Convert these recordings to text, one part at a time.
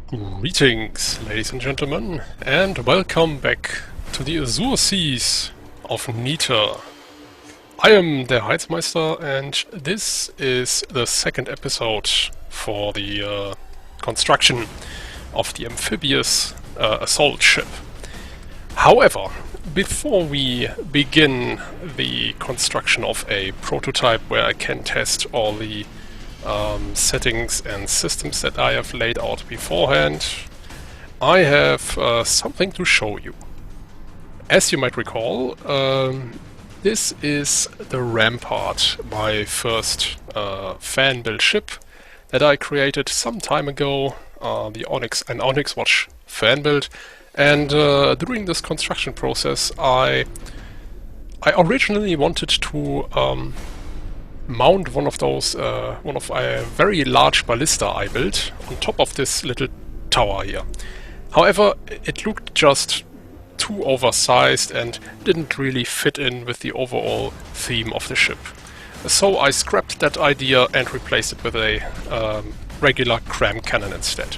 Greetings, ladies and gentlemen, and welcome back to the azure seas of Nita. I am the Heizmeister, and this is the second episode for the construction of the Amphibious assault ship. However, before we begin the construction of a prototype where I can test all the settings and systems that I have laid out beforehand, I have something to show you. As you might recall, this is the Rampart, my first fan-built ship that I created some time ago, an Onyx Watch fan build, and during this construction process I originally wanted to mount one of a very large ballista I built on top of this little tower here. However, it looked just too oversized and didn't really fit in with the overall theme of the ship. So I scrapped that idea and replaced it with a regular cram cannon instead.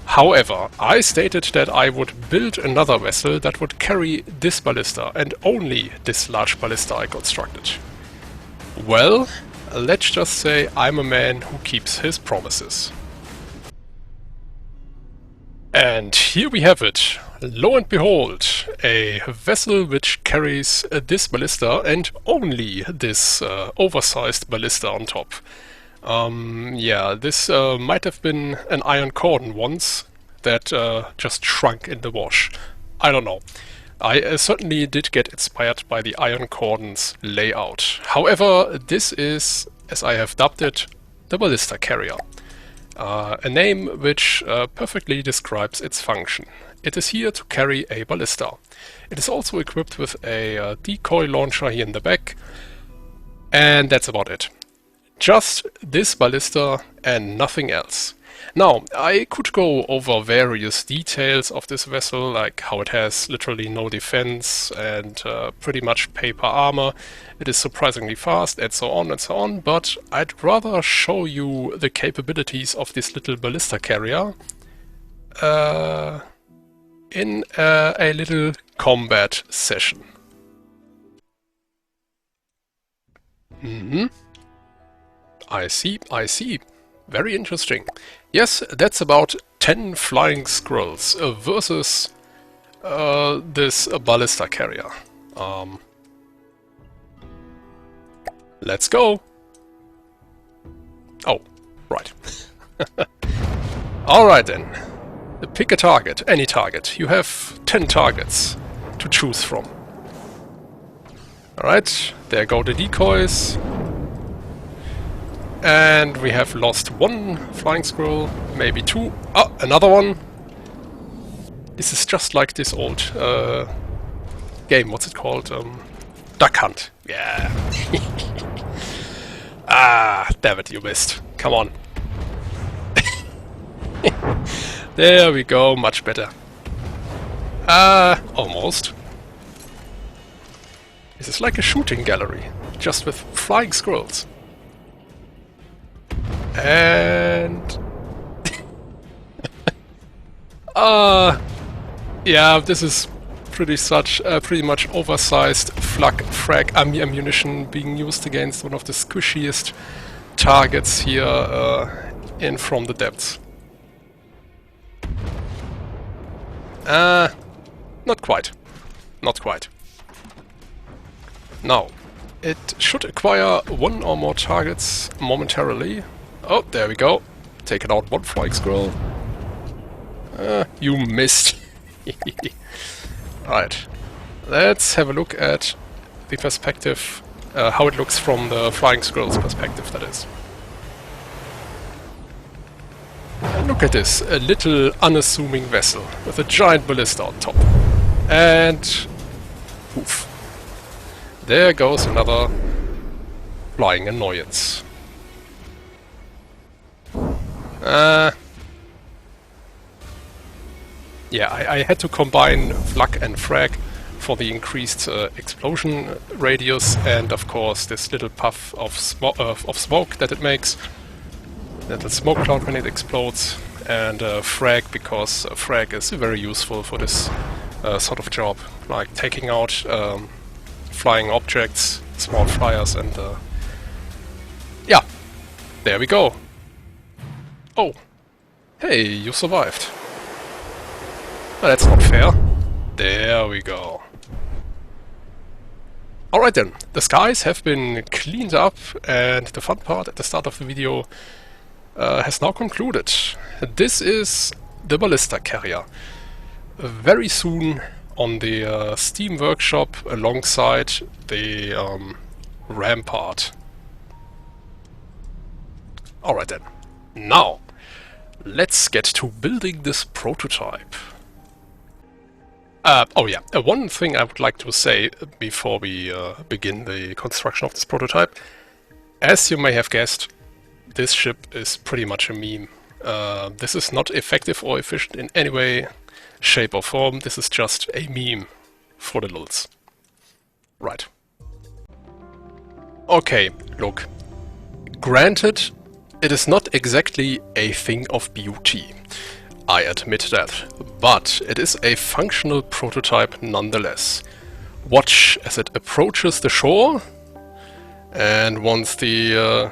However, I stated that I would build another vessel that would carry this ballista, and only this large ballista I constructed. Well, let's just say I'm a man who keeps his promises. And here we have it. Lo and behold, a vessel which carries this ballista and only this oversized ballista on top. Yeah, this might have been an iron cordon once that just shrunk in the wash. I don't know. I certainly did get inspired by the iron cordon's layout. However, this is, as I have dubbed it, the ballista carrier. A name which perfectly describes its function. It is here to carry a ballista. It is also equipped with a decoy launcher here in the back, and that's about it. Just this ballista and nothing else. Now, I could go over various details of this vessel, like how it has literally no defense and pretty much paper armor, it is surprisingly fast, and so on, but I'd rather show you the capabilities of this little ballista carrier in a little combat session. I see. Very interesting. Yes, that's about 10 flying squirrels versus this ballista carrier. Let's go! Oh, right. Alright then. Pick a target, any target. You have 10 targets to choose from. Alright, there go the decoys. And we have lost one flying squirrel, maybe two. Oh, another one! This is just like this old game, what's it called? Duck Hunt. Yeah. Ah, damn it, you missed. Come on. There we go, much better. Almost. This is like a shooting gallery, just with flying squirrels. And yeah, this is pretty much oversized frag ammunition being used against one of the squishiest targets here in from the depths. Not quite. Now, it should acquire one or more targets momentarily. Oh, there we go. Taken out one flying squirrel. You missed. Right. Let's have a look at the perspective, how it looks from the flying squirrel's perspective, that is. Look at this, a little unassuming vessel with a giant ballista on top. And poof. There goes another flying annoyance. Yeah, I had to combine flak and frag for the increased explosion radius and of course this little puff of smoke that it makes. little smoke cloud when it explodes, and frag, because frag is very useful for this sort of job, like taking out flying objects, small flyers, and yeah, there we go. Oh, hey, you survived. Oh, that's not fair. There we go. Alright then, the skies have been cleaned up, and the fun part at the start of the video has now concluded. This is the Ballista carrier. Very soon on the Steam workshop alongside the Rampart. Alright then, now let's get to building this prototype. Oh yeah, one thing I would like to say before we begin the construction of this prototype. As you may have guessed, this ship is pretty much a meme. This is not effective or efficient in any way, shape or form. This is just a meme for the lulz. Right. Okay, look. Granted, it is not exactly a thing of beauty. I admit that, but it is a functional prototype nonetheless. Watch as it approaches the shore, and once the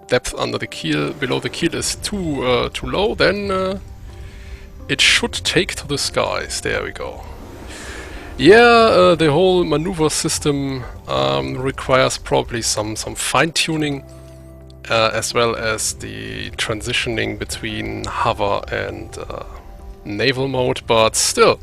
depth under the keel, below the keel, is too low, then it should take to the skies. There we go. Yeah, the whole maneuver system requires probably some fine-tuning, as well as the transitioning between hover and naval mode, but still,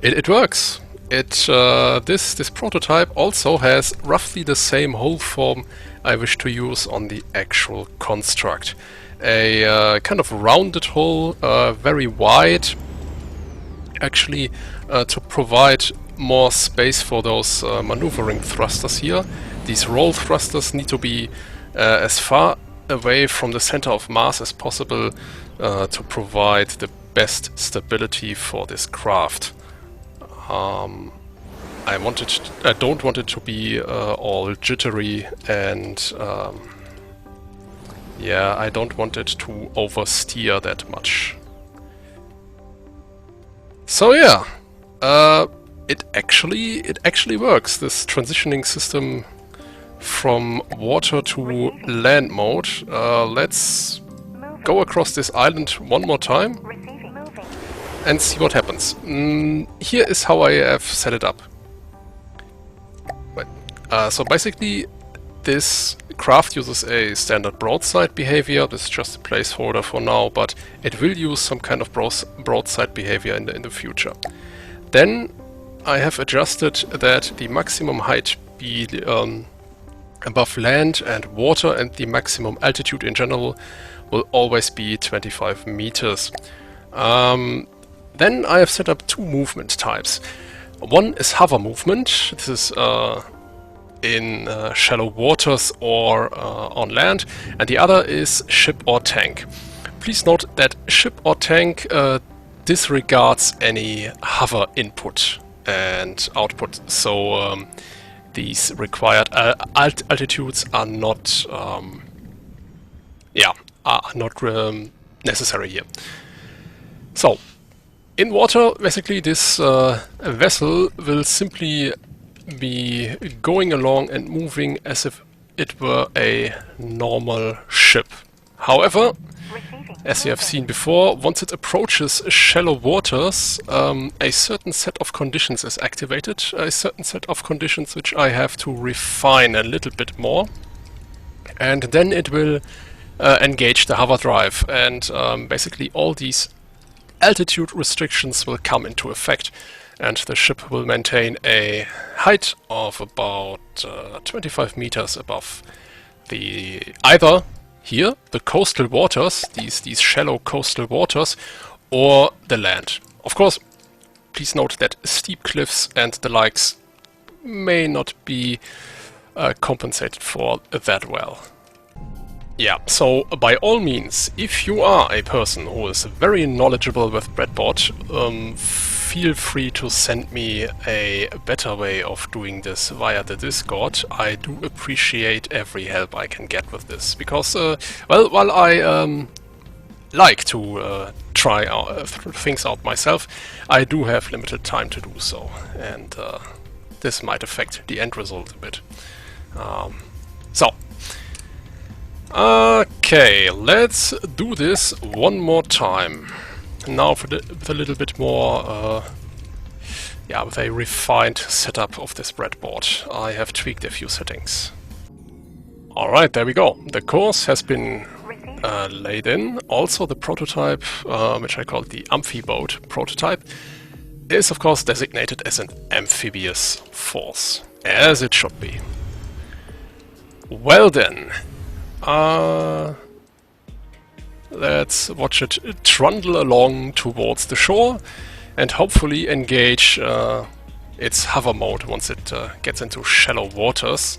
it works. This prototype also has roughly the same hull form I wish to use on the actual construct. A kind of rounded hull, very wide, actually, to provide more space for those maneuvering thrusters here. These roll thrusters need to be as far away from the center of mass as possible to provide the best stability for this craft. I don't want it to be all jittery, and yeah, I don't want it to oversteer that much. So yeah, it actually works. This transitioning system from water to land mode. Let's go across this island one more time and see what happens. Here is how I have set it up. So basically, this craft uses a standard broadside behavior. This is just a placeholder for now, but it will use some kind of broadside behavior in the future. Then I have adjusted that the maximum height be above land and water, and the maximum altitude in general will always be 25 meters. Then I have set up two movement types. One is hover movement. This is in shallow waters or on land, and the other is ship or tank. Please note that ship or tank disregards any hover input and output, so these required altitudes are not necessary here. So in water, basically, this vessel will simply be going along and moving as if it were a normal ship. However, as you have seen before, once it approaches shallow waters, a certain set of conditions is activated, a certain set of conditions which I have to refine a little bit more, and then it will engage the hover drive, and basically all these altitude restrictions will come into effect, and the ship will maintain a height of about 25 meters above either here, the coastal waters, these shallow coastal waters, or the land. Of course, please note that steep cliffs and the likes may not be compensated for that well. Yeah, so by all means, if you are a person who is very knowledgeable with breadboard, feel free to send me a better way of doing this via the Discord. I do appreciate every help I can get with this, because, well, while I like to try things out myself, I do have limited time to do so, and this might affect the end result a bit. Okay, let's do this one more time. Now with a little bit more, yeah, with a refined setup of this breadboard. I have tweaked a few settings. Alright, there we go. The course has been laid in. Also the prototype, which I call the Amphiboat prototype, is of course designated as an amphibious force, as it should be. Well then, let's watch it trundle along towards the shore and hopefully engage its hover mode once it gets into shallow waters.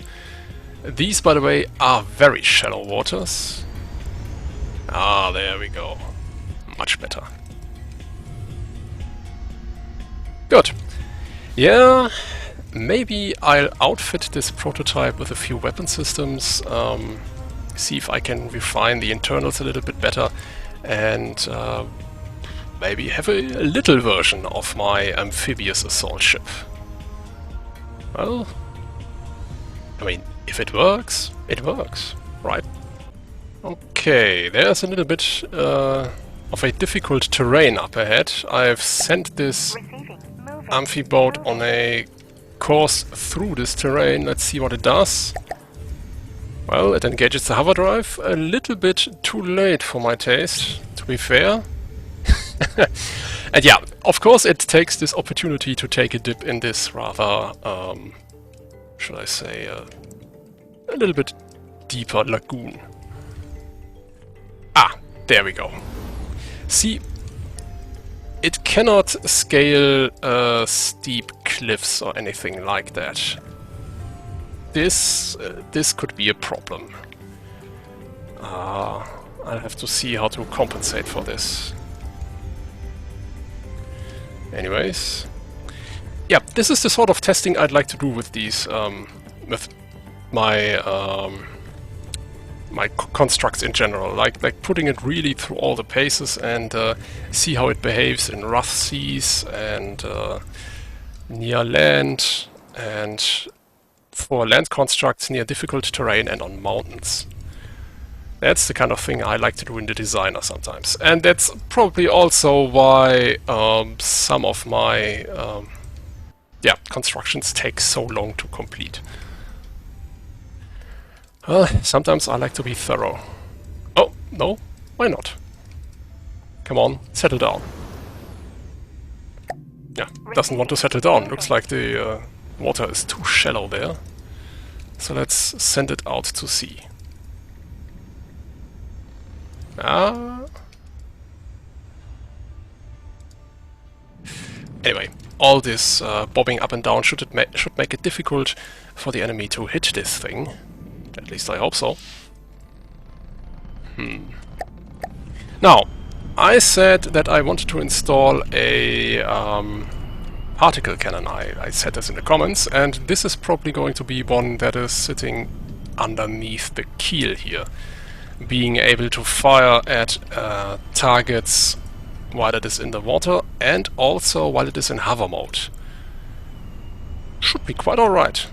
These, by the way, are very shallow waters. Ah, there we go. Much better. Good. Yeah, maybe I'll outfit this prototype with a few weapon systems, see if I can refine the internals a little bit better, and maybe have a little version of my amphibious assault ship. Well, I mean, if it works, right? Okay, there's a little bit of a difficult terrain up ahead. I've sent this amphiboat on a course through this terrain. Let's see what it does. Well, it engages the hover drive a little bit too late for my taste, to be fair. And yeah, of course it takes this opportunity to take a dip in this rather, should I say, a little bit deeper lagoon. Ah, there we go. See, it cannot scale steep cliffs or anything like that. This could be a problem. I'll have to see how to compensate for this. Anyways, yeah, this is the sort of testing I'd like to do with these, with my my constructs in general, like putting it really through all the paces and see how it behaves in rough seas and near land, and for land constructs near difficult terrain and on mountains. That's the kind of thing I like to do in the designer sometimes, and that's probably also why some of my yeah, constructions take so long to complete. Well, sometimes I like to be thorough. Oh, no? Why not? Come on, settle down. Yeah, doesn't want to settle down. Looks like the water is too shallow there. So let's send it out to sea. Anyway, all this bobbing up and down should make it difficult for the enemy to hit this thing. At least I hope so. Now, I said that I wanted to install a particle cannon. I said this in the comments, and this is probably going to be one that is sitting underneath the keel here, being able to fire at targets while it is in the water and also while it is in hover mode. Should be quite alright.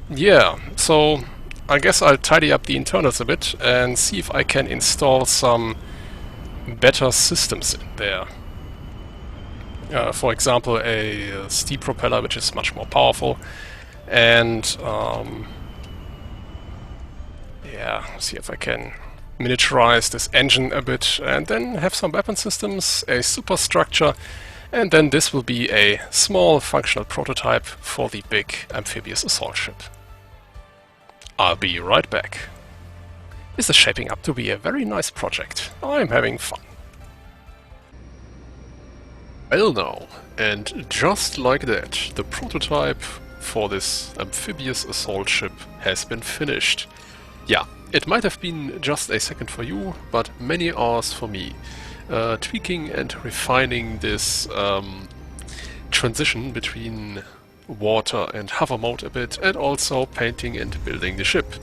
Yeah, so I guess I'll tidy up the internals a bit and see if I can install some better systems in there. For example, a steam propeller, which is much more powerful, and yeah, see if I can miniaturize this engine a bit, and then have some weapon systems, a superstructure, and then this will be a small functional prototype for the big amphibious assault ship. I'll be right back. This is shaping up to be a very nice project. I'm having fun. Well now, and just like that, the prototype for this amphibious assault ship has been finished. Yeah, it might have been just a second for you, but many hours for me. tweaking and refining this transition between water and hover mode a bit, and also painting and building the ship.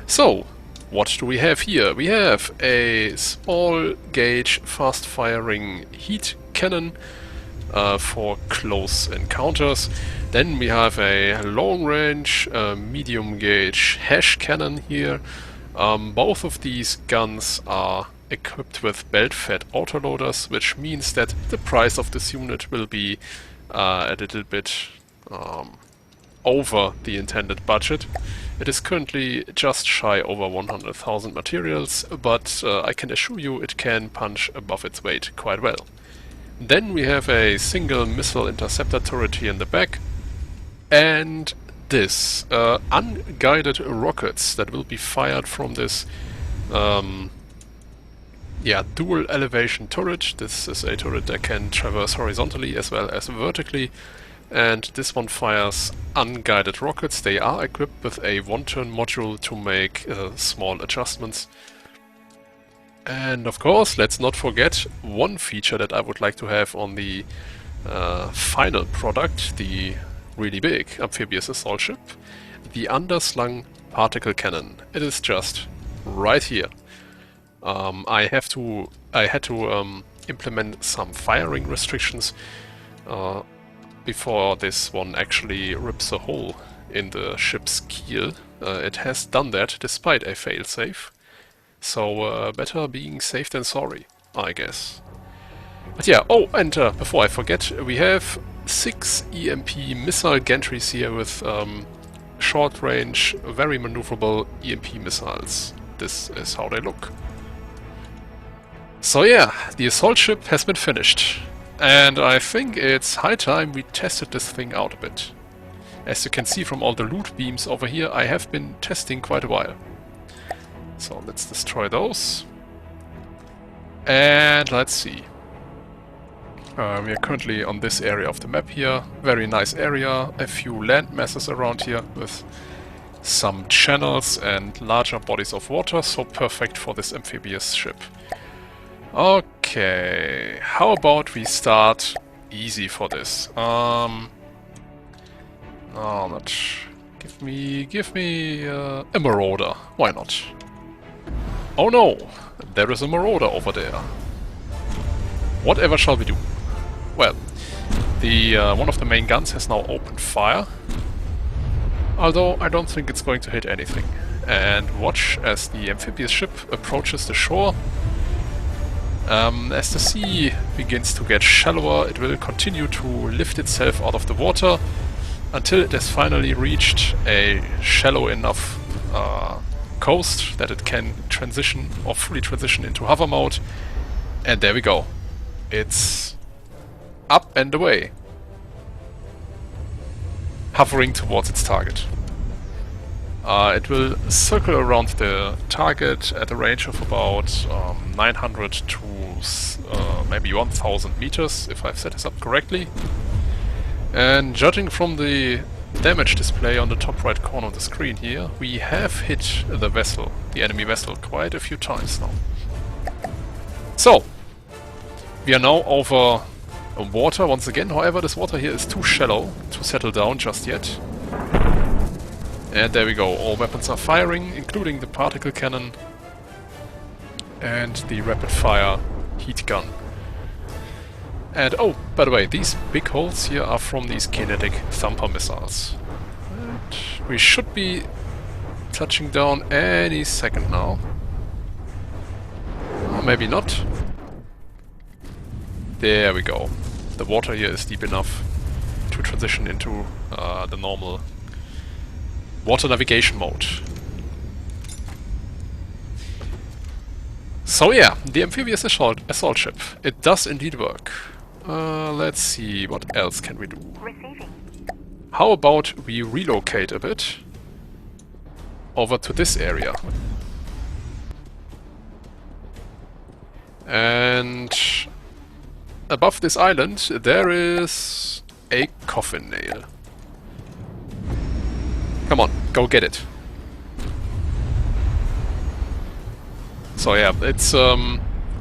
So, what do we have here? We have a small gauge fast firing heat cannon for close encounters. Then we have a long range medium gauge hash cannon here. Both of these guns are equipped with belt-fed autoloaders, which means that the price of this unit will be a little bit over the intended budget. It is currently just shy over 100,000 materials, but I can assure you it can punch above its weight quite well. Then we have a single missile interceptor turret here in the back, and this unguided rockets that will be fired from this dual elevation turret. This is a turret that can traverse horizontally as well as vertically, and this one fires unguided rockets. They are equipped with a one-turn module to make small adjustments. And of course, let's not forget one feature that I would like to have on the final product, the really big Amphibious assault ship, the underslung particle cannon. It is just right here. I had to implement some firing restrictions before this one actually rips a hole in the ship's keel. It has done that despite a failsafe, so better being safe than sorry, I guess. But yeah, oh, and before I forget, we have 6 EMP missile gantries here with short-range, very maneuverable EMP missiles. This is how they look. So yeah, the assault ship has been finished. And I think it's high time we tested this thing out a bit. As you can see from all the loot beams over here, I have been testing quite a while. So let's destroy those. And let's see. We are currently on this area of the map here. Very nice area. A few land masses around here with some channels and larger bodies of water. So perfect for this amphibious ship. Okay, how about we start easy for this? No, not. Give me a marauder. Why not? Oh no, there is a marauder over there. Whatever shall we do? Well, the one of the main guns has now opened fire. Although I don't think it's going to hit anything. And watch as the amphibious ship approaches the shore. As the sea begins to get shallower, it will continue to lift itself out of the water until it has finally reached a shallow enough coast that it can transition or fully transition into hover mode. And there we go. It's up and away, hovering towards its target. It will circle around the target at a range of about 900 to maybe 1000 meters, if I've set this up correctly. And judging from the damage display on the top right corner of the screen here, we have hit the vessel, the enemy vessel, quite a few times now. So, we are now over water once again. However, this water here is too shallow to settle down just yet. And there we go, all weapons are firing, including the particle cannon and the rapid fire heat gun. And oh, by the way, these big holes here are from these kinetic thumper missiles. And we should be touching down any second now. Or maybe not. There we go. The water here is deep enough to transition into the normal water navigation mode. So yeah, the amphibious assault ship. It does indeed work. Let's see, what else can we do? Receiving. How about we relocate a bit over to this area? And above this island there is a coffin nail. Come on, go get it. So yeah, it's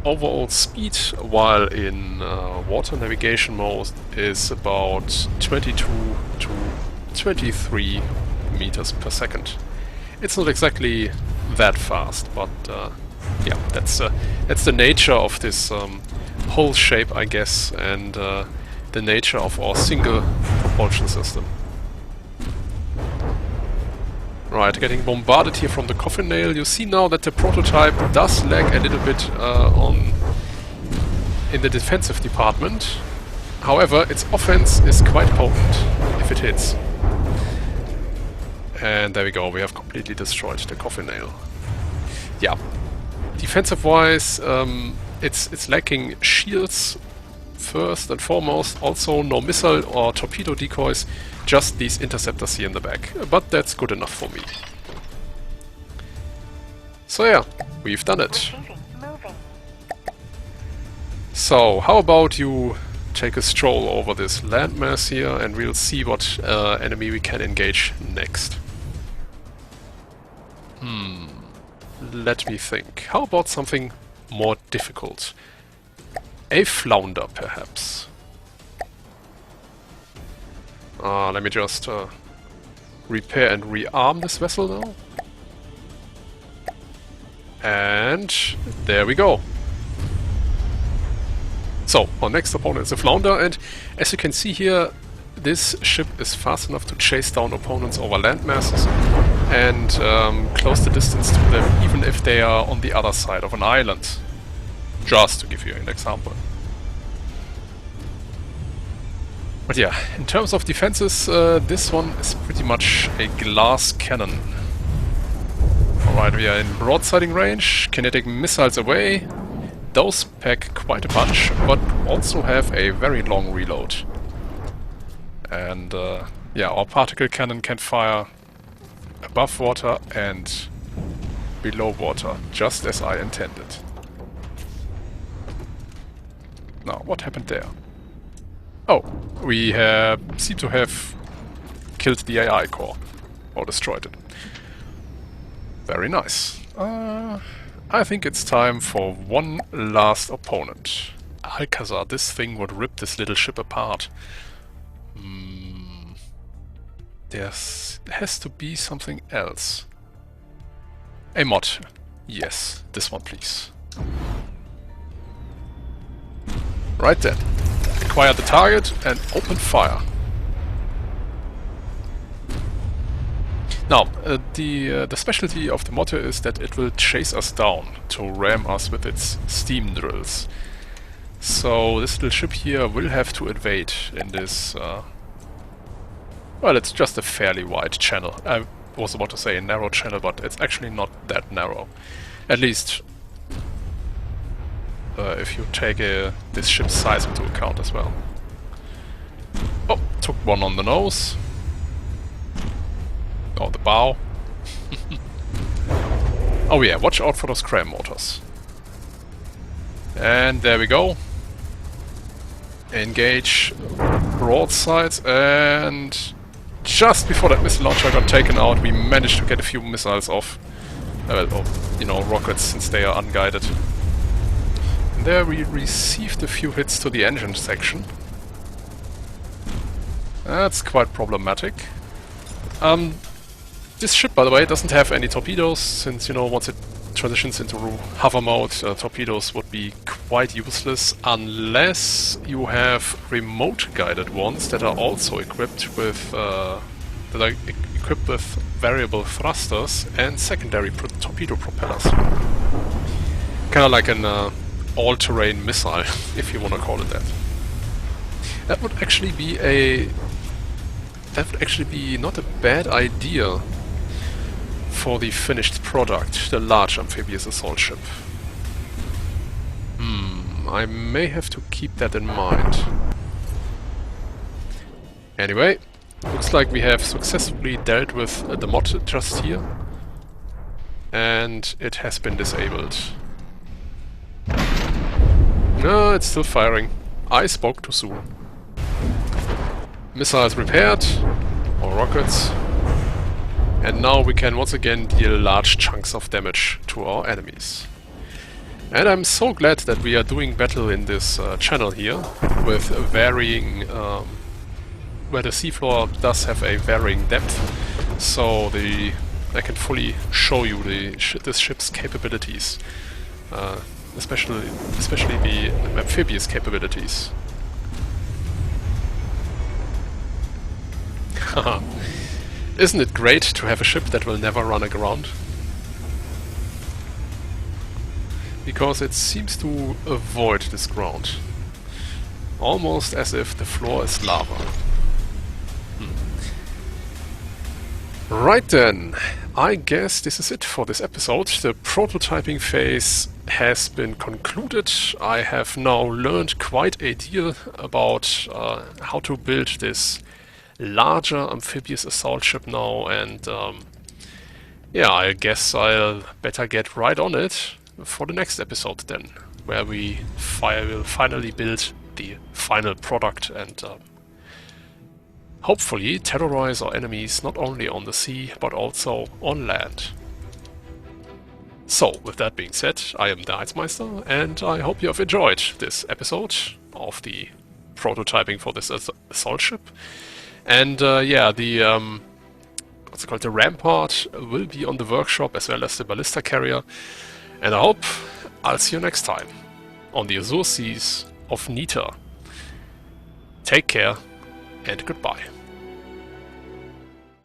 overall speed while in water navigation mode is about 22 to 23 meters per second. It's not exactly that fast, but yeah, that's the nature of this hull shape, I guess, and the nature of our single propulsion system. Right, getting bombarded here from the coffin nail. You see now that the prototype does lag a little bit in the defensive department. However, its offense is quite potent if it hits. And there we go, we have completely destroyed the coffin nail. Yeah, defensive-wise, it's lacking shields first and foremost, also no missile or torpedo decoys, just these interceptors here in the back. But that's good enough for me. So yeah, we've done it. So, how about you take a stroll over this landmass here and we'll see what enemy we can engage next. Let me think. How about something more difficult? A flounder, perhaps. Let me just repair and rearm this vessel now. And there we go. So, our next opponent is a flounder, and as you can see here, this ship is fast enough to chase down opponents over land masses and close the distance to them, even if they are on the other side of an island. Just to give you an example. But yeah, in terms of defenses, this one is pretty much a glass cannon. Alright, we are in broadsiding range, kinetic missiles away. Those pack quite a bunch, but also have a very long reload. And yeah, our particle cannon can fire above water and below water, just as I intended. Now, what happened there? Oh, we seem to have killed the AI core, or destroyed it. Very nice. I think it's time for one last opponent. Alcazar, this thing would rip this little ship apart. There has to be something else. A mod. Yes, this one please. Right then. Acquire the target and open fire. Now, the specialty of the mod is that it will chase us down to ram us with its steam drills. So this little ship here will have to evade in this, well, it's just a fairly wide channel. I was about to say a narrow channel, but it's actually not that narrow. At least if you take this ship's size into account as well. Oh, took one on the nose. Oh, the bow. Oh yeah, watch out for those cram mortars. And there we go. Engage broadsides, and just before that missile launcher got taken out, we managed to get a few missiles off. You know, rockets, since they are unguided. And there we received a few hits to the engine section. That's quite problematic. This ship, by the way, doesn't have any torpedoes, since, you know, once it transitions into hover mode, torpedoes would be quite useless unless you have remote-guided ones that are also equipped with variable thrusters and secondary torpedo propellers. Kind of like an all-terrain missile, if you want to call it that. That would actually be not a bad idea for the finished product, the large amphibious assault ship. I may have to keep that in mind. Anyway, looks like we have successfully dealt with the mod just here. And it has been disabled. No, it's still firing. I spoke too soon. Missiles repaired, or rockets. And now we can once again deal large chunks of damage to our enemies. And I'm so glad that we are doing battle in this channel here, with varying, where the seafloor does have a varying depth, so I can fully show you this ship's capabilities, especially the amphibious capabilities. Haha. Isn't it great to have a ship that will never run aground? Because it seems to avoid this ground. Almost as if the floor is lava. Right then, I guess this is it for this episode. The prototyping phase has been concluded. I have now learned quite a deal about how to build this larger amphibious assault ship now, and yeah, I guess I'll better get right on it for the next episode then, where we will finally build the final product and hopefully terrorize our enemies not only on the sea but also on land. So, with that being said, I am the Heizmeister, and I hope you have enjoyed this episode of the prototyping for this assault ship. And yeah, the what's it called, the Rampart will be on the workshop as well as the Ballista carrier. And I hope I'll see you next time on the Azure Seas of Nita. Take care and goodbye.